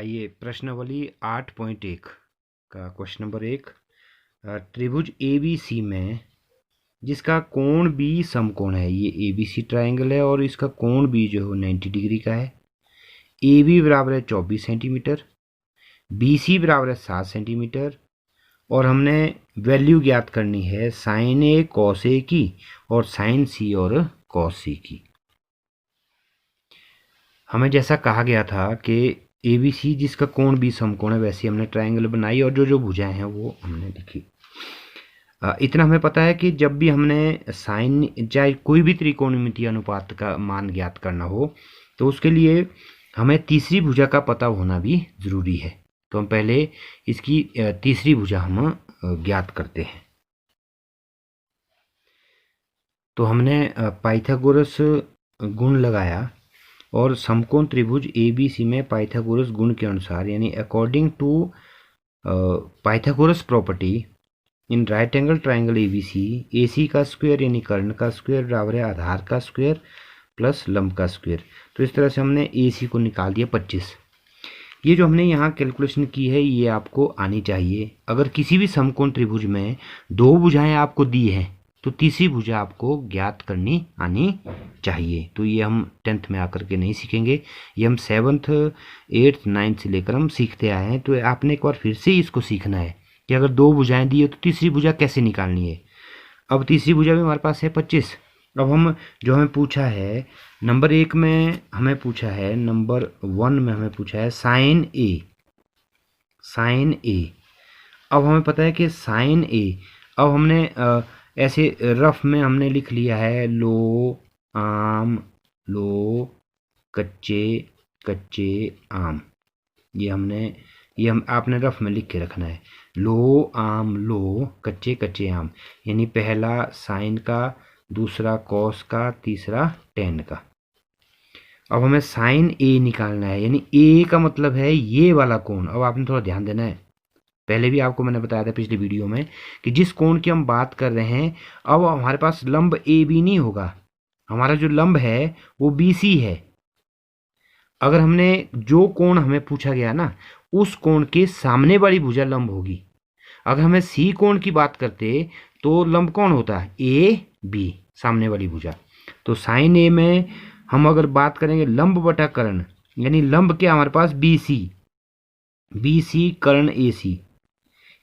आइए प्रश्नावली 8.1 का क्वेश्चन नंबर 1। त्रिभुज ABC में जिसका कोण B समकोण है, ये ABC ट्रायंगल है और इसका कोण B जो है 90 डिग्री का है। AB बराबर है 24 सेंटीमीटर, BC बराबर है 7 सेंटीमीटर और हमने वैल्यू ज्ञात करनी है साइन A कॉस A की और साइन C और कॉस C की। हमें जैसा कहा गया था कि ABC जिसका कोण B समकोण है वैसे हमने ट्रायंगल बनाई और जो जो भुजाएं हैं वो हमने लिखी। इतना हमें पता है कि जब भी हमने साइन चाहे कोई भी त्रिकोणमितीय अनुपात का मान ज्ञात करना हो तो उसके लिए हमें तीसरी भुजा का पता होना भी ज़रूरी है। तो हम पहले इसकी तीसरी भुजा हम ज्ञात करते हैं। तो हमने पाइथागोरस गुण लगाया और समकोण त्रिभुज ABC में पाइथागोरस गुण के अनुसार यानी according to Pythagoras property in right angle triangle ABC AC का स्क्वायर यानी कर्ण का स्क्वायर बराबर है आधार का स्क्वायर प्लस लंब का स्क्वायर। तो इस तरह से हमने AC को निकाल दिया 25। ये जो हमने यहाँ कैलकुलेशन की है ये आपको आनी चाहिए। अगर किसी भी समकोण त्रिभुज में दो भुजाएं आपको दी हैं तो तीसरी भुजा आपको ज्ञात करनी आनी चाहिए। तो ये हम 10th में आकर के नहीं सीखेंगे, ये हम 7th 8th 9th से लेकर हम सीखते आए हैं। तो आपने एक बार फिर से इसको सीखना है कि अगर दो भुजाएं दी है तो तीसरी भुजा कैसे निकालनी है। अब तीसरी भुजा भी हमारे पास है 25। अब हम जो हमें पूछा है नंबर 1 में हमें पूछा है, नंबर 1 में हमें पूछा है साइन A। अब हमें पता है कि साइन A, अब हमने ऐसे रफ में हमने लिख लिया है लो आम लो कच्चे आम। ये हम आपने रफ में लिख के रखना है लो आम लो कच्चे आम, यानी पहला साइन का, दूसरा कॉस का, तीसरा टेन का। अब हमें साइन A निकालना है यानी A का मतलब है ये वाला कोण। अब आपने थोड़ा ध्यान देना है, पहले भी आपको मैंने बताया था पिछली वीडियो में कि जिस कोण की हम बात कर रहे हैं अब हमारे पास लंब AB नहीं होगा, हमारा जो लंब है वो BC है। अगर हमने जो कोण हमें पूछा गया ना उस कोण के सामने वाली भुजा लंब होगी। अगर हमें C कोण की बात करते तो लंब कौन होता है AB, सामने वाली भुजा। तो साइन A में हम अगर बात करेंगे लंब बटा कर्ण, यानी लंब क्या हमारे पास BC कर्ण AC।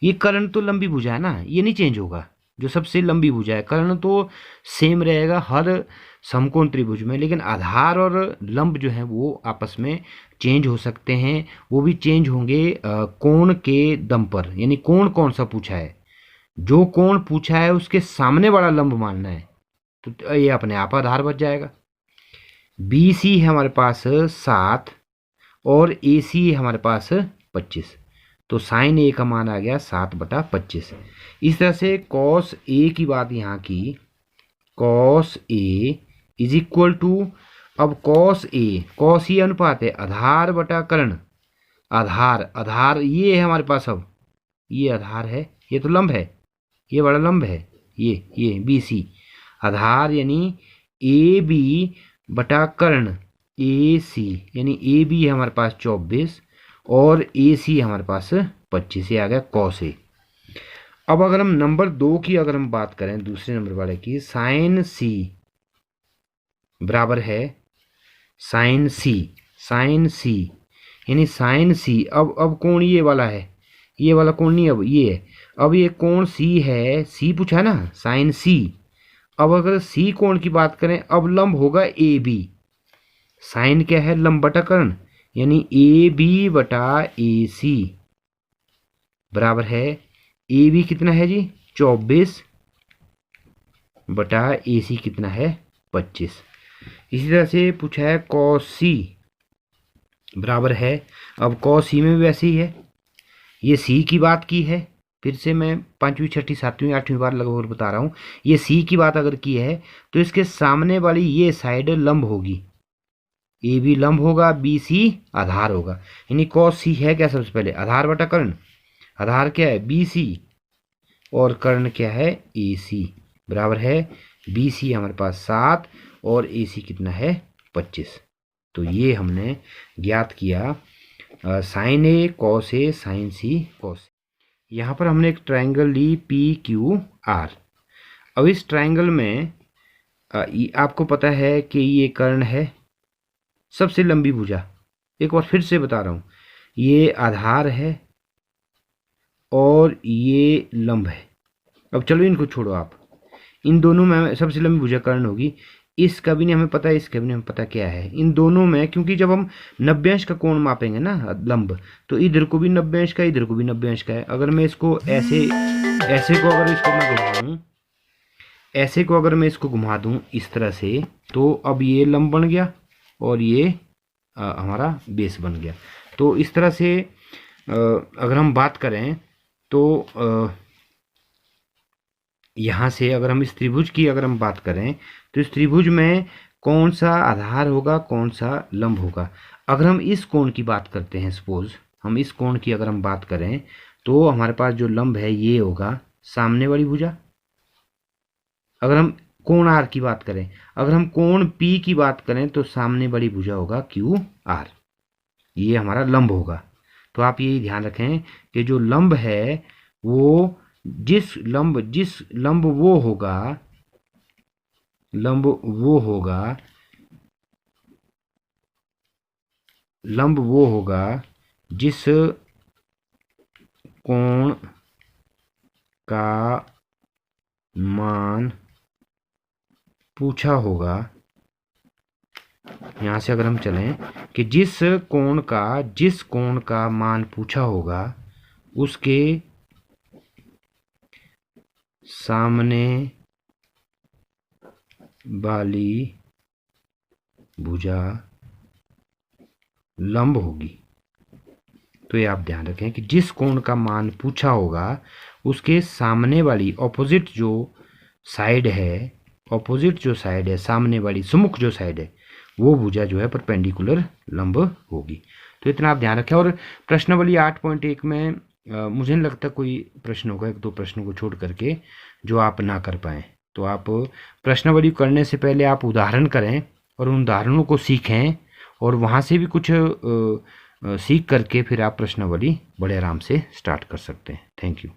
ये कर्ण तो लंबी भुजा है ना, ये नहीं चेंज होगा। जो सबसे लंबी भुजा है कर्ण तो सेम रहेगा हर समकोण त्रिभुज में, लेकिन आधार और लंब जो है वो आपस में चेंज हो सकते हैं। वो भी चेंज होंगे कोण के दम पर, यानी कोण कौन सा पूछा है, जो कोण पूछा है उसके सामने वाला लंब मानना है तो ये अपने आप आधार बच जाएगा। BC है हमारे पास 7 और AC है हमारे पास 25। तो साइन A का मान आ गया 7/25। इस तरह से कॉस A की बात यहाँ की, cos A is equal to, अब कॉस A अनुपात है आधार बटा कर्ण। आधार ये है हमारे पास, अब ये आधार है, ये तो लंब है, ये बड़ा लंब है, ये BC आधार यानी AB बटा कर्ण AC, यानी AB है हमारे पास 24 और AC हमारे पास 25। आ गया कॉस A। अब अगर हम नंबर 2 की अगर हम बात करें, दूसरे नंबर वाले की, साइन C बराबर है साइन C यानी साइन C। अब कोण ये वाला है, ये वाला कोण नहीं, अब ये है। अब ये कोण C है, C पूछा है ना साइन C। अब अगर C कोण की बात करें अब लंब होगा AB। साइन क्या है लंब बटा कर्ण, यानी AB बटा AC बराबर है AB कितना है जी 24 बटा AC कितना है 25। इसी तरह से पूछा है cos C बराबर है, अब cos C में भी वैसे ही है, ये C की बात की है। फिर से मैं 5वीं 6ठी 7वीं 8वीं बार लगभग बता रहा हूँ, ये C की बात अगर की है तो इसके सामने वाली ये साइड लंब होगी, AB लंब होगा, BC आधार होगा। यानी cos C है क्या सबसे पहले आधार बटा कर्ण, आधार क्या है BC और कर्ण क्या है AC बराबर है BC हमारे पास 7 और AC कितना है 25। तो ये हमने ज्ञात किया sign A cos A sign C cos. यहाँ पर हमने एक ट्रायंगल ली पी क्यू आर। अब इस ट्रायंगल में आपको पता है कि ये कर्ण है, सबसे लंबी भुजा। एक बार फिर से बता रहा हूँ, ये आधार है और ये लंब है। अब चलो इनको छोड़ो आप, इन दोनों में सबसे लंबी भुजा कर्ण होगी। इसका भी नहीं हमें पता, इसका भी नहीं हमें पता क्या है। इन दोनों में, क्योंकि जब हम 90 अंश का कोण मापेंगे ना लंब, तो इधर को भी 90 अंश का, इधर को भी 90 अंश का है। अगर मैं इसको ऐसे ऐसे को अगर इसको मैं घुमाऊँ, ऐसे को अगर मैं इसको घुमा दूँ इस तरह से, तो अब ये लंब बन गया और ये हमारा बेस बन गया। तो इस तरह से अगर हम बात करें तो यहाँ से अगर हम इस त्रिभुज की अगर हम बात करें तो इस त्रिभुज में कौन सा आधार होगा, कौन सा लंब होगा। अगर हम इस कोण की बात करते हैं, सपोज हम इस कोण की अगर हम बात करें, तो हमारे पास जो लंब है ये होगा सामने वाली भुजा। अगर हम कोण आर की बात करें, अगर हम कोण पी की बात करें, तो सामने वाली भुजा होगा क्यू आर, ये हमारा लंब होगा। तो आप ये ध्यान रखें कि जो लंब है वो जिस लंब वो होगा, लंब वो होगा जिस कोण का मान पूछा होगा। यहाँ से अगर हम चलें कि जिस कोण का मान पूछा होगा, उसके सामने वाली भुजा लंब होगी। तो ये आप ध्यान रखें कि जिस कोण का मान पूछा होगा, उसके सामने वाली ऑपोजिट जो साइड है, सामने वाली सुमुख जो साइड है, वो भुजा जो है परपेंडिकुलर लंब होगी। तो इतना आप ध्यान रखें। और प्रश्नावली 8.1 में मुझे नहीं लगता कोई प्रश्न होगा, 1-2 प्रश्नों को छोड़ करके, जो आप ना कर पाएँ। तो आप प्रश्नावली करने से पहले आप उदाहरण करें और उन उदाहरणों को सीखें, और वहाँ से भी कुछ सीख करके फिर आप प्रश्नावली बड़े आराम से स्टार्ट कर सकते हैं। Thank you.